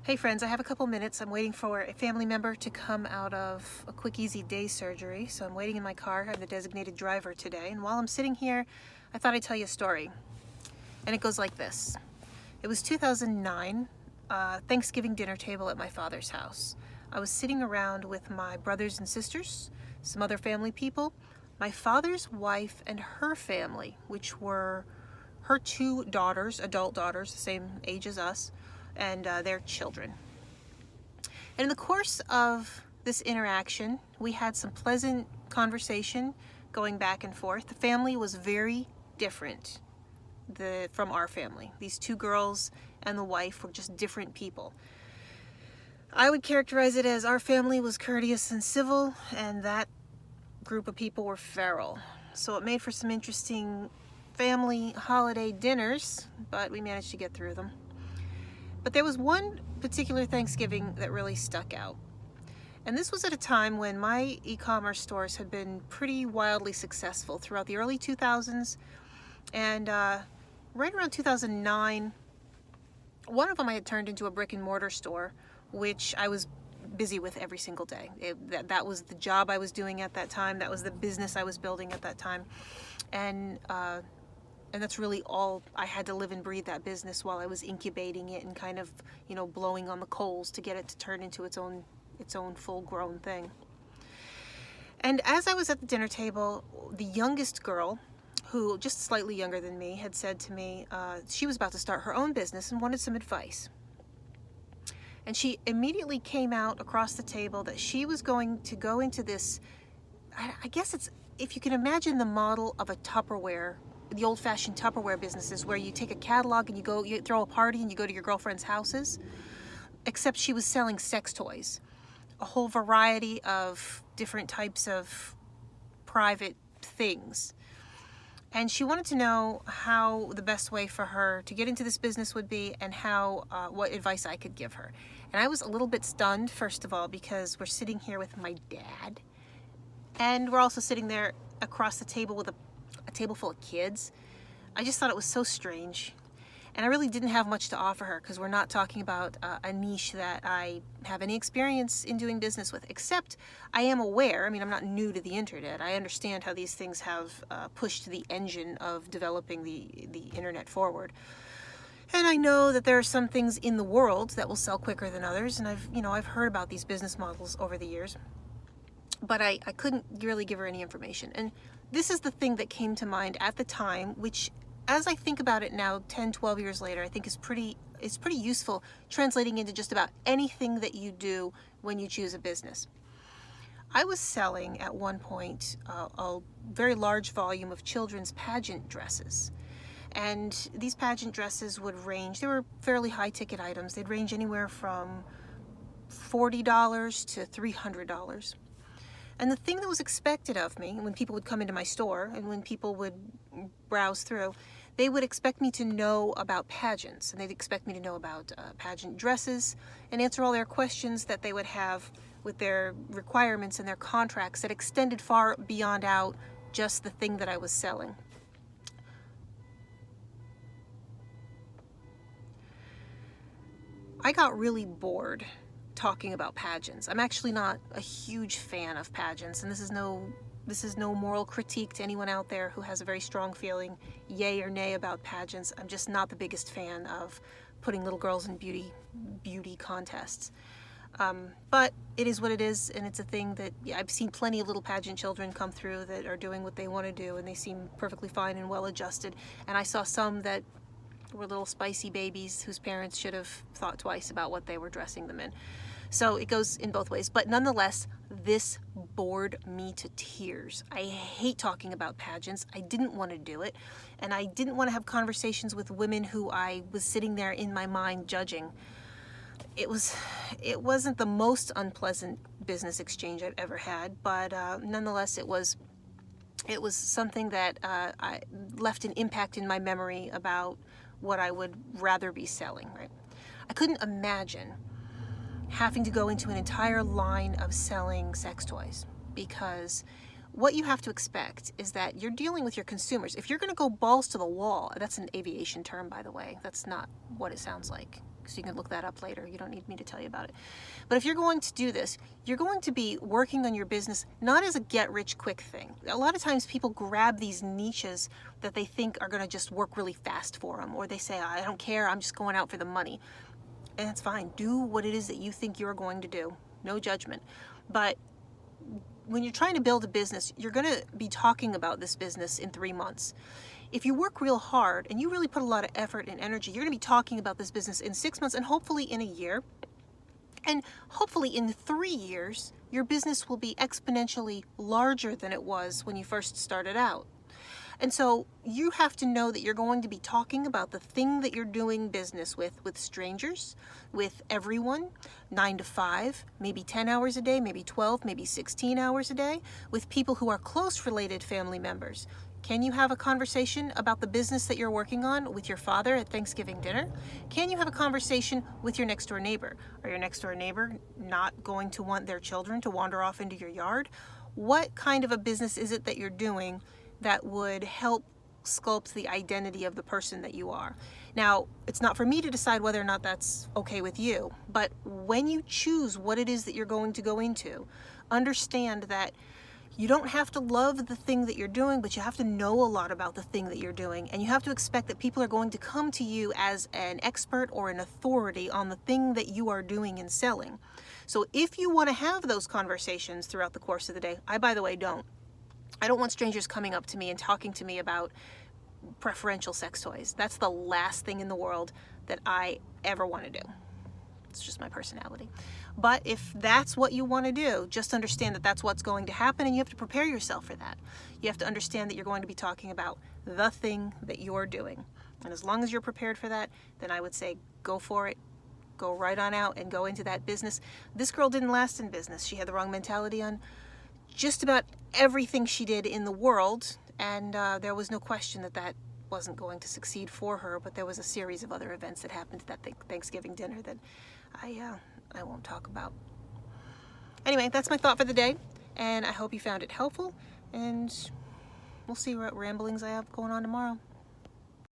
Hey friends, I have a couple minutes. I'm waiting for a family member to come out of a quick easy day surgery. So I'm waiting in my car. I'm the designated driver today. And while I'm sitting here, I thought I'd tell you a story. And it goes like this. It was 2009, Thanksgiving dinner table at my father's house. I was sitting around with my brothers and sisters, some other family people, my father's wife and her family, which were her two daughters, adult daughters, the same age as us, and their children. And in the course of this interaction, we had some pleasant conversation going back and forth. The family was very different from our family. These two girls and the wife were just different people. I would characterize it as our family was courteous and civil, and that group of people were feral. So it made for some interesting family holiday dinners, but we managed to get through them. But there was one particular Thanksgiving that really stuck out. And this was at a time when my e-commerce stores had been pretty wildly successful throughout the early 2000s. And right around 2009, one of them I had turned into a brick and mortar store, which I was busy with every single day. That was the job I was doing at that time. That was the business I was building at that time. And that's really all I had to live and breathe, that business, while I was incubating it and kind of, blowing on the coals to get it to turn into its own full-grown thing. And as I was at the dinner table, the youngest girl, who just slightly younger than me, had said to me she was about to start her own business and wanted some advice. And she immediately came out across the table that she was going to go into this, I guess it's, if you can imagine the model of a Tupperware, the old-fashioned Tupperware businesses where you take a catalog and you throw a party and you go to your girlfriend's houses, except she was selling sex toys, a whole variety of different types of private things. And she wanted to know how the best way for her to get into this business would be, and how what advice I could give her. And I was a little bit stunned, first of all, because we're sitting here with my dad, and we're also sitting there across the table with a table full of kids. I just thought it was so strange. And I really didn't have much to offer her, because we're not talking about a niche that I have any experience in doing business with, except I am aware, I'm not new to the internet. I understand how these things have pushed the engine of developing the internet forward. And I know that there are some things in the world that will sell quicker than others, and I've heard about these business models over the years. But I couldn't really give her any information. And this is the thing that came to mind at the time, which, as I think about it now, 10, 12 years later, I think is pretty useful, translating into just about anything that you do when you choose a business. I was selling at one point a very large volume of children's pageant dresses. And these pageant dresses would range, they were fairly high ticket items. They'd range anywhere from $40 to $300. And the thing that was expected of me when people would come into my store and when people would browse through, they would expect me to know about pageants, and they'd expect me to know about pageant dresses and answer all their questions that they would have with their requirements and their contracts that extended far beyond out just the thing that I was selling. I got really bored talking about pageants. I'm actually not a huge fan of pageants, and this is no moral critique to anyone out there who has a very strong feeling, yay or nay, about pageants. I'm just not the biggest fan of putting little girls in beauty contests. But it is what it is, and it's a thing that I've seen plenty of little pageant children come through that are doing what they want to do, and they seem perfectly fine and well adjusted. And I saw some that were little spicy babies whose parents should have thought twice about what they were dressing them in. So it goes in both ways. But nonetheless, this bored me to tears. I hate talking about pageants. I didn't want to do it. And I didn't want to have conversations with women who I was sitting there in my mind judging. It wasn't the most unpleasant business exchange I've ever had, but nonetheless, it was something that I left an impact in my memory about what I would rather be selling, right? I couldn't imagine having to go into an entire line of selling sex toys, because what you have to expect is that you're dealing with your consumers. If you're going to go balls to the wall, that's an aviation term, by the way. That's not what it sounds like. So you can look that up later. You don't need me to tell you about it. But if you're going to do this, you're going to be working on your business not as a get-rich-quick thing. A lot of times people grab these niches that they think are going to just work really fast for them, or they say, I don't care, I'm just going out for the money. And that's fine. Do what it is that you think you're going to do. No judgment. But when you're trying to build a business, you're going to be talking about this business in 3 months. If you work real hard and you really put a lot of effort and energy, you're going to be talking about this business in 6 months and hopefully in a year. And hopefully in 3 years, your business will be exponentially larger than it was when you first started out. And so you have to know that you're going to be talking about the thing that you're doing business with strangers, with everyone, 9 to 5, maybe 10 hours a day, maybe 12, maybe 16 hours a day, with people who are close related family members. Can you have a conversation about the business that you're working on with your father at Thanksgiving dinner? Can you have a conversation with your next door neighbor? Are your next door neighbor not going to want their children to wander off into your yard? What kind of a business is it that you're doing that would help sculpt the identity of the person that you are? Now, it's not for me to decide whether or not that's okay with you, but when you choose what it is that you're going to go into, understand that you don't have to love the thing that you're doing, but you have to know a lot about the thing that you're doing. And you have to expect that people are going to come to you as an expert or an authority on the thing that you are doing and selling. So if you want to have those conversations throughout the course of the day, I, by the way, don't. I don't want strangers coming up to me and talking to me about preferential sex toys. That's the last thing in the world that I ever want to do. It's just my personality. But if that's what you want to do, just understand that that's what's going to happen, and you have to prepare yourself for that. You have to understand that you're going to be talking about the thing that you're doing. And as long as you're prepared for that, then I would say go for it. Go right on out and go into that business. This girl didn't last in business. She had the wrong mentality on just about everything she did in the world, and there was no question that that wasn't going to succeed for her, but there was a series of other events that happened at that Thanksgiving dinner that I won't talk about. Anyway, that's my thought for the day, and I hope you found it helpful, and we'll see what ramblings I have going on tomorrow.